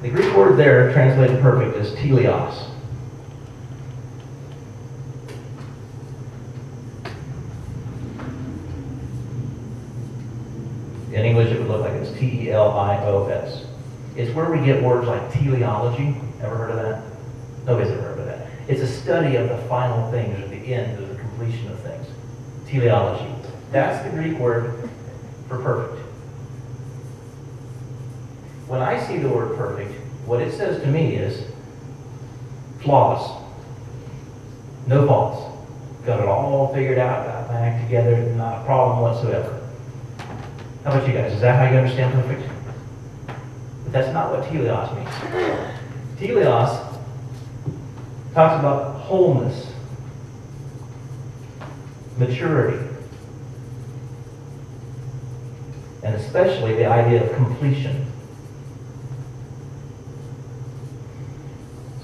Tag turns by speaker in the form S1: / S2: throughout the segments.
S1: The Greek word there, translated perfect, is teleos. In English, it would look like it's T-E-L-I-O-S. It's where we get words like teleology. Ever heard of that? Nobody's ever heard of that. It's a study of the final things, or the end, or the completion of things. Teleology. That's the Greek word for perfect. When I see the word perfect, what it says to me is flawless. No faults. Got it all figured out, got my act together, not a problem whatsoever. How about you guys? Is that how you understand perfect? But that's not what teleos means. Teleos talks about wholeness, maturity, and especially the idea of completion.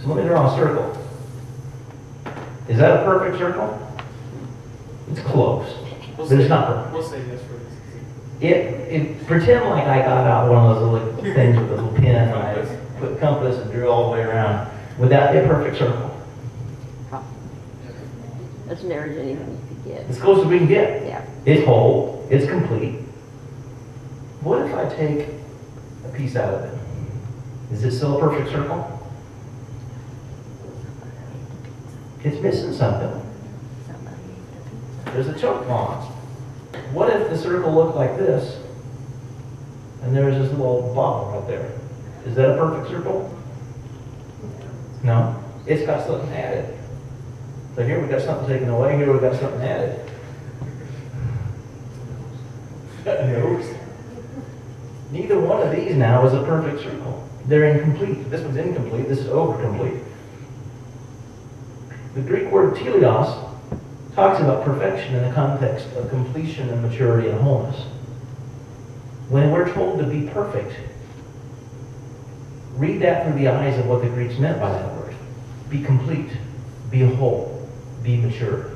S1: So let me draw a circle. Is that a perfect circle? It's close, but it's not perfect.
S2: We'll say yes for this.
S1: Pretend like I got out one of those little things with a little pin and I put compass and drew all the way around. Would that be a perfect circle?
S3: As near as anything you could get.
S1: As close as we can get.
S3: Yeah.
S1: It's whole. It's complete. What if I take a piece out of it? Is it still a perfect circle? It's missing something. There's a choke on. What if the circle looked like this, and there's this little bottle right there? Is that a perfect circle? No. It's got something added. So here we got something taken away, here we got something added. No. Neither one of these now is a perfect circle. They're incomplete. This one's incomplete, this is overcomplete. The Greek word teleos talks about perfection in the context of completion and maturity and wholeness. When we're told to be perfect, read that through the eyes of what the Greeks meant by that word. Be complete, be whole, be mature.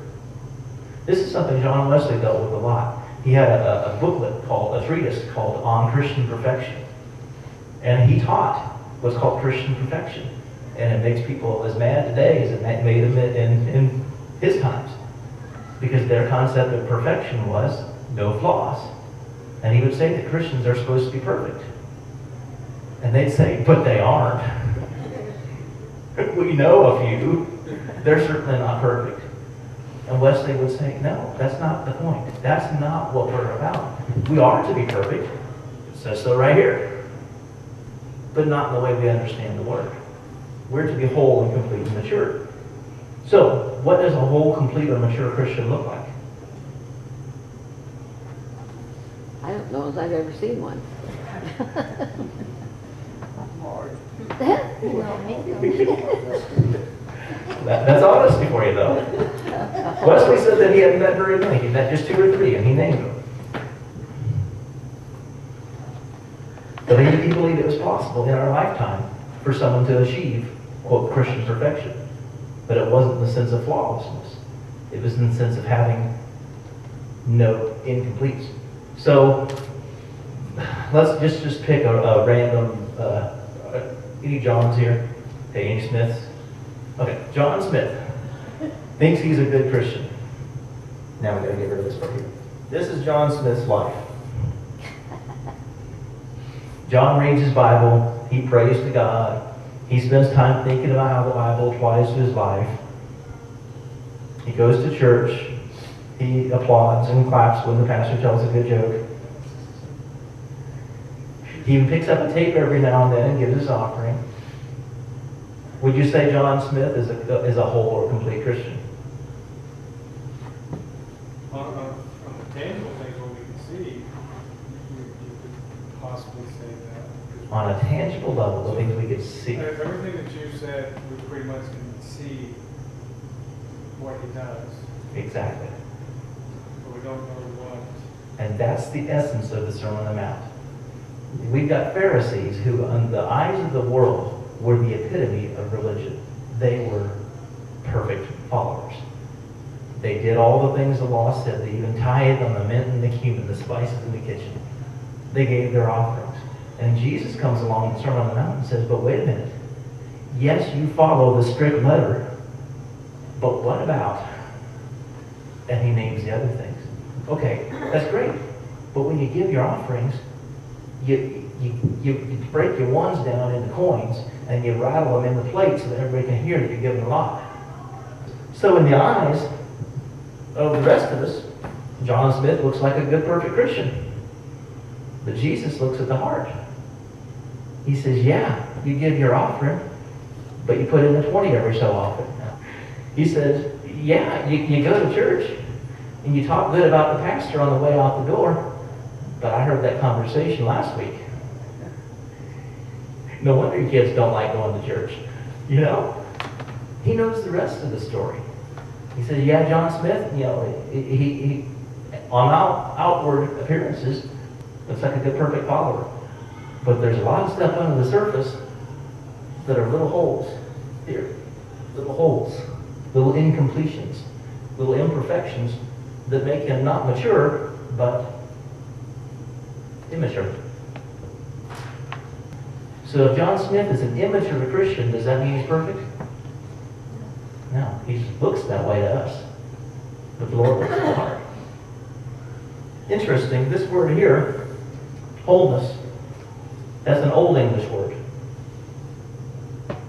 S1: This is something John Wesley dealt with a lot. He had a booklet called, a treatise called On Christian Perfection. And he taught what's called Christian perfection. And it makes people as mad today as it made them in his times. Because their concept of perfection was no flaws. And he would say that Christians are supposed to be perfect. And they'd say, but they aren't. We know a few. They're certainly not perfect. And Wesley would say, no, that's not the point. That's not what we're about. We are to be perfect. It says so right here. But not in the way we understand the word. We're to be whole and complete and mature. So, what does a whole, complete, or mature Christian look like?
S3: I don't know if I've ever seen one.
S1: That's honesty for you, though. Wesley said that he hadn't met very many. He met just 2 or 3, and he named them. But he believed it was possible in our lifetime for someone to achieve, quote, Christian perfection. But it wasn't in the sense of flawlessness. It was in the sense of having no incompletes. So let's just pick a random, any Johns here? Okay, any Smiths? Okay, John Smith thinks he's a good Christian. Now we gotta get rid of this part here. This is John Smith's life. John reads his Bible, he prays to God, he spends time thinking about how the Bible applies to his life. He goes to church, he applauds and claps when the pastor tells a good joke. He even picks up a tape every now and then and gives his offering. Would you say John Smith is a whole or complete Christian?
S2: From the tangible things what we can see, you could possibly say that.
S1: On a tangible level, the things we could see.
S2: Everything that you said, we pretty much can see what he does.
S1: Exactly.
S2: But we don't know what.
S1: And that's the essence of the Sermon on the Mount. We've got Pharisees who, in the eyes of the world, were the epitome of religion. They were perfect followers. They did all the things the law said. They even tithed on the mint and the cumin, the spices in the kitchen. They gave their offerings. And Jesus comes along in the Sermon on the Mount and says, but wait a minute. Yes, you follow the strict letter, but what about? And he names the other things. Okay, that's great. But when you give your offerings, you break your ones down into coins and you rattle them in the plate so that everybody can hear that you're giving a lot. So in the eyes of the rest of us, John Smith looks like a good, perfect Christian. But Jesus looks at the heart. He says, yeah, you give your offering, but you put in the 20 every so often. He says, yeah, you go to church and you talk good about the pastor on the way out the door, but I heard that conversation last week. No wonder your kids don't like going to church. You know? He knows the rest of the story. He says, yeah, John Smith, you know, he on outward appearances, looks like a good, perfect follower. But there's a lot of stuff under the surface that are little holes here. Little holes. Little incompletions. Little imperfections that make him not mature, but immature. So if John Smith is an immature Christian, does that mean he's perfect? No, he looks that way to us. But the Lord looks at the heart. Interesting, this word here, wholeness, that's an Old English word.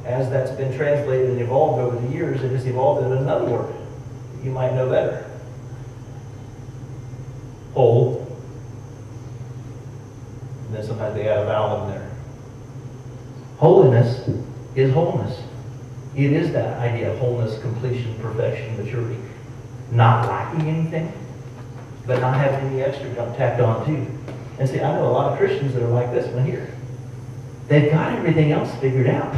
S1: As that's been translated and evolved over the years, it has evolved into another word you might know better. Whole. And then sometimes they add a vowel in there. Holiness is wholeness. It is that idea of wholeness, completion, perfection, maturity. Not lacking anything, but not having any extra junk tacked on too. And see, I know a lot of Christians that are like this one here. They've got everything else figured out.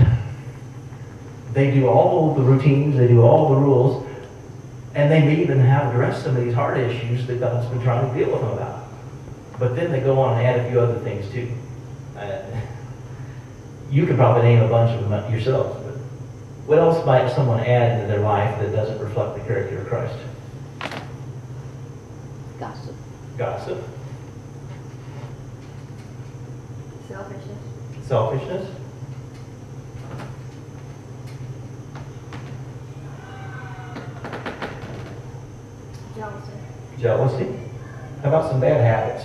S1: They do all the routines, they do all the rules, and they may even have addressed some of these hard issues that God's been trying to deal with them about. But then they go on and add a few other things too. You could probably name a bunch of them yourselves, but what else might someone add into their life that doesn't reflect the character of Christ?
S3: Gossip.
S1: Gossip.
S4: Selfishness.
S1: Selfishness.
S4: Jealousy.
S1: Jealousy. How about some bad habits?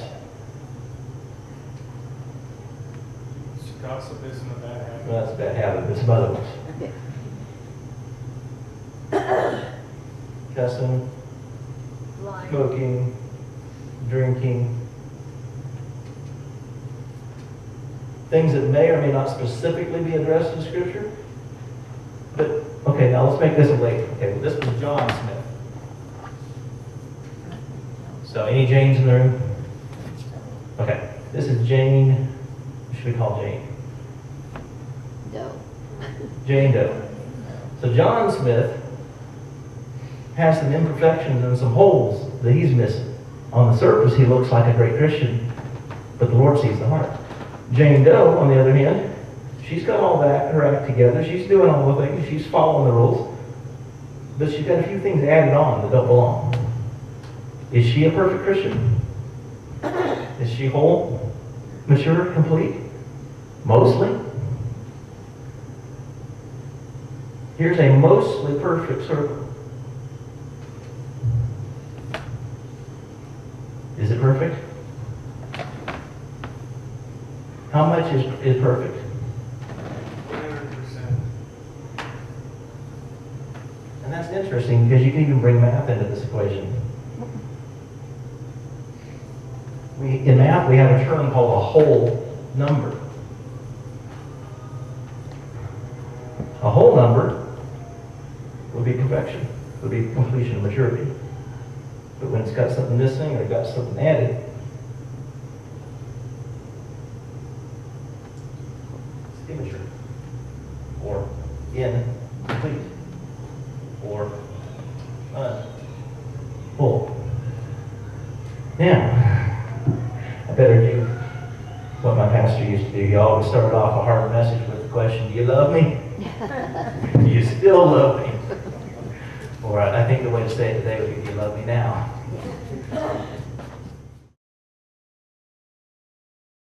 S2: Gossip isn't a bad habit.
S1: Well, that's a bad habit, but some other ones.
S3: Okay.
S1: Cussing,
S4: Lying.
S1: smoking, drinking. Things that may or may not specifically be addressed in Scripture. But, okay, now let's make this a late. Okay, well, this was John Smith. So, any Janes in the room? Okay, this is Jane. What should we call Jane?
S3: Doe.
S1: Jane Doe. So John Smith has some imperfections and some holes that he's missing. On the surface, he looks like a great Christian, but the Lord sees the heart. Jane Doe, on the other hand, she's got all that, her act together. She's doing all the things. She's following the rules. But she's got a few things added on that don't belong. Is she a perfect Christian? Is she whole, mature, complete? Mostly. Here's a mostly perfect circle. Is it perfect? How much is perfect?
S2: 100%.
S1: And that's interesting because you can even bring math into this equation. In math, we have a term called a whole number. A whole number would be perfection, would be completion of maturity. But when it's got something missing or got something added, it's immature, or incomplete, or unwhole. Now, I better do what my pastor used to do. He always started off a hard message with the question, do you love me? Do you still love me? Or I think the way to say it today would be, do you love me now?